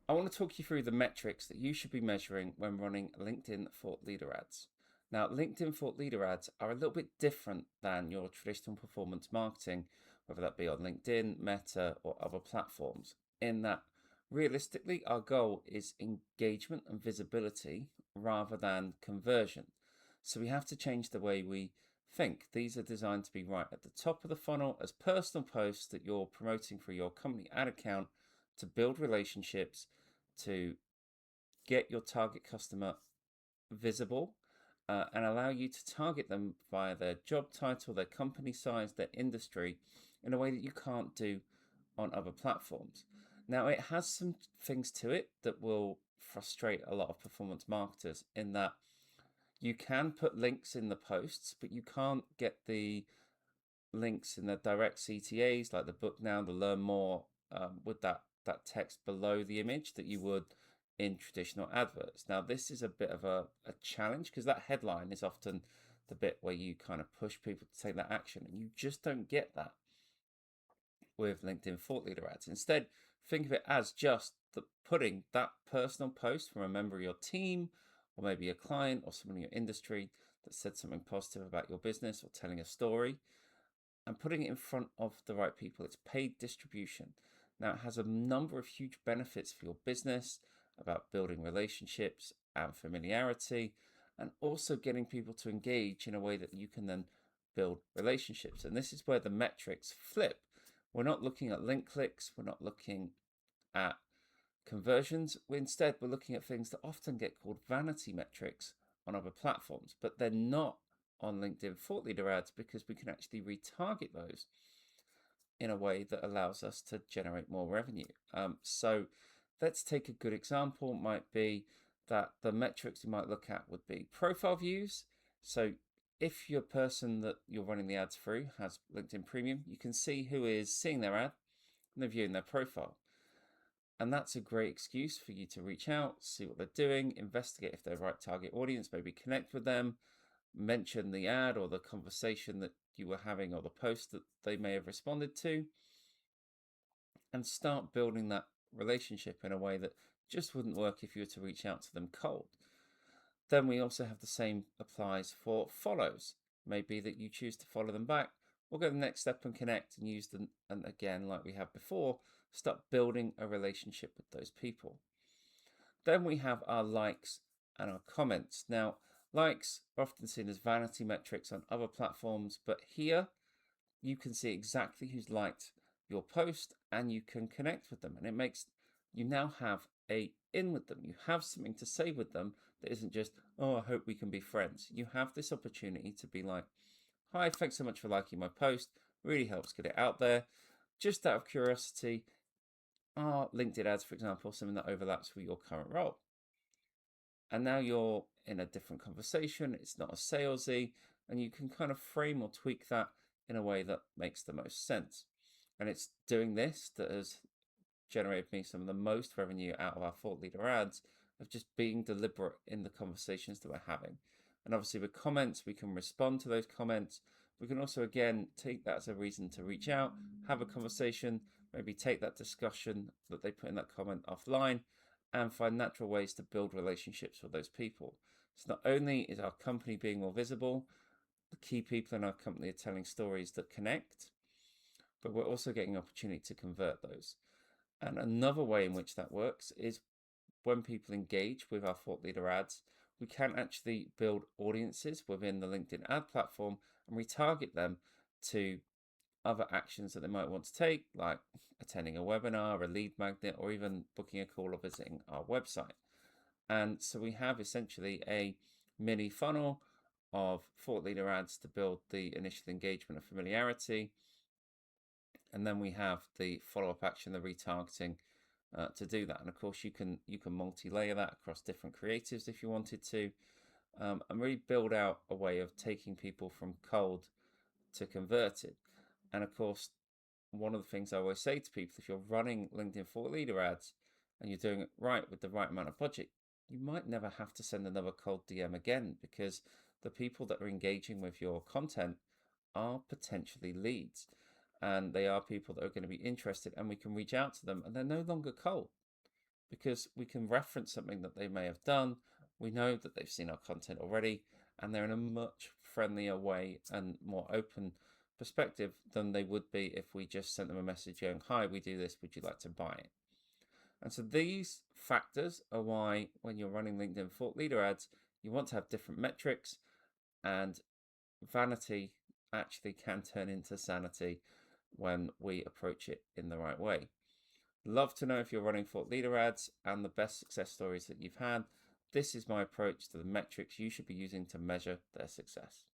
I want to talk you through the metrics that you should be measuring when running LinkedIn thought leader ads. Now, LinkedIn thought leader ads are a little bit different than your traditional performance marketing, whether that be on LinkedIn, Meta, or other platforms, in that realistically, our goal is engagement and visibility rather than conversion. So we have to change the way we think. These are designed to be right at the top of the funnel as personal posts that you're promoting for your company ad account to build relationships, to get your target customer visible, and allow you to target them via their job title, their company size, their industry in a way that you can't do on other platforms. Now, it has some things to it that will frustrate a lot of performance marketers in that you can put links in the posts, but you can't get the links in the direct CTAs like the book now, the learn more, with that text below the image that you would in traditional adverts. Now, this is a bit of a challenge because that headline is often the bit where you kind of push people to take that action, and you just don't get that with LinkedIn thought leader ads. Instead, think of it as just putting that personal post from a member of your team, or maybe a client or someone in your industry that said something positive about your business or telling a story, and putting it in front of the right people. It's paid distribution. Now, it has a number of huge benefits for your business about building relationships and familiarity, and also getting people to engage in a way that you can then build relationships. And this is where the metrics flip. We're not looking at link clicks, we're not looking at conversions. Instead, we're looking at things that often get called vanity metrics on other platforms, but they're not on LinkedIn thought leader ads because we can actually retarget those in a way that allows us to generate more revenue. So let's take a good example. Might be that the metrics you might look at would be profile views. So if your person that you're running the ads through has LinkedIn Premium, you can see who is seeing their ad and they're viewing their profile. And that's a great excuse for you to reach out, see what they're doing, investigate if they're the right target audience, maybe connect with them, mention the ad or the conversation that you were having or the post that they may have responded to, and start building that relationship in a way that just wouldn't work if you were to reach out to them cold. Then we also have the same applies for follows. Maybe that you choose to follow them back, or go the next step and connect and use them, and again, like we have before, start building a relationship with those people. Then we have our likes and our comments. Now, likes are often seen as vanity metrics on other platforms, but here you can see exactly who's liked your post and you can connect with them. And it makes you now have a in with them. You have something to say with them that isn't just, oh, I hope we can be friends. You have this opportunity to be like, hi, thanks so much for liking my post. Really helps get it out there. Just out of curiosity, are LinkedIn ads, for example, something that overlaps with your current role? And now you're in a different conversation. It's not as salesy, and you can kind of frame or tweak that in a way that makes the most sense. And it's doing this that has generated me some of the most revenue out of our thought leader ads, of just being deliberate in the conversations that we're having. And obviously with comments, we can respond to those comments. We can also, again, take that as a reason to reach out, have a conversation, maybe take that discussion that they put in that comment offline, and find natural ways to build relationships with those people. So not only is our company being more visible, the key people in our company are telling stories that connect, but we're also getting an opportunity to convert those. And another way in which that works is when people engage with our thought leader ads, we can actually build audiences within the LinkedIn ad platform and retarget them to other actions that they might want to take, like attending a webinar, a lead magnet, or even booking a call or visiting our website. And so we have essentially a mini funnel of thought leader ads to build the initial engagement and familiarity. And then we have the follow-up action, the retargeting, to do that. And of course, you can multi-layer that across different creatives if you wanted to, and really build out a way of taking people from cold to converted. And of course, one of the things I always say to people, if you're running LinkedIn thought leader ads and you're doing it right with the right amount of budget, you might never have to send another cold DM again, because the people that are engaging with your content are potentially leads, and they are people that are going to be interested, and we can reach out to them and they're no longer cold. because we can reference something that they may have done. We know that they've seen our content already, and they're in a much friendlier way and more open perspective than they would be if we just sent them a message going, "Hi, we do this, would you like to buy it?" And so these factors are why when you're running LinkedIn thought leader ads, you want to have different metrics, and vanity actually can turn into sanity when we approach it in the right way. Love to know if you're running thought leader ads and the best success stories that you've had. This is my approach to the metrics you should be using to measure their success.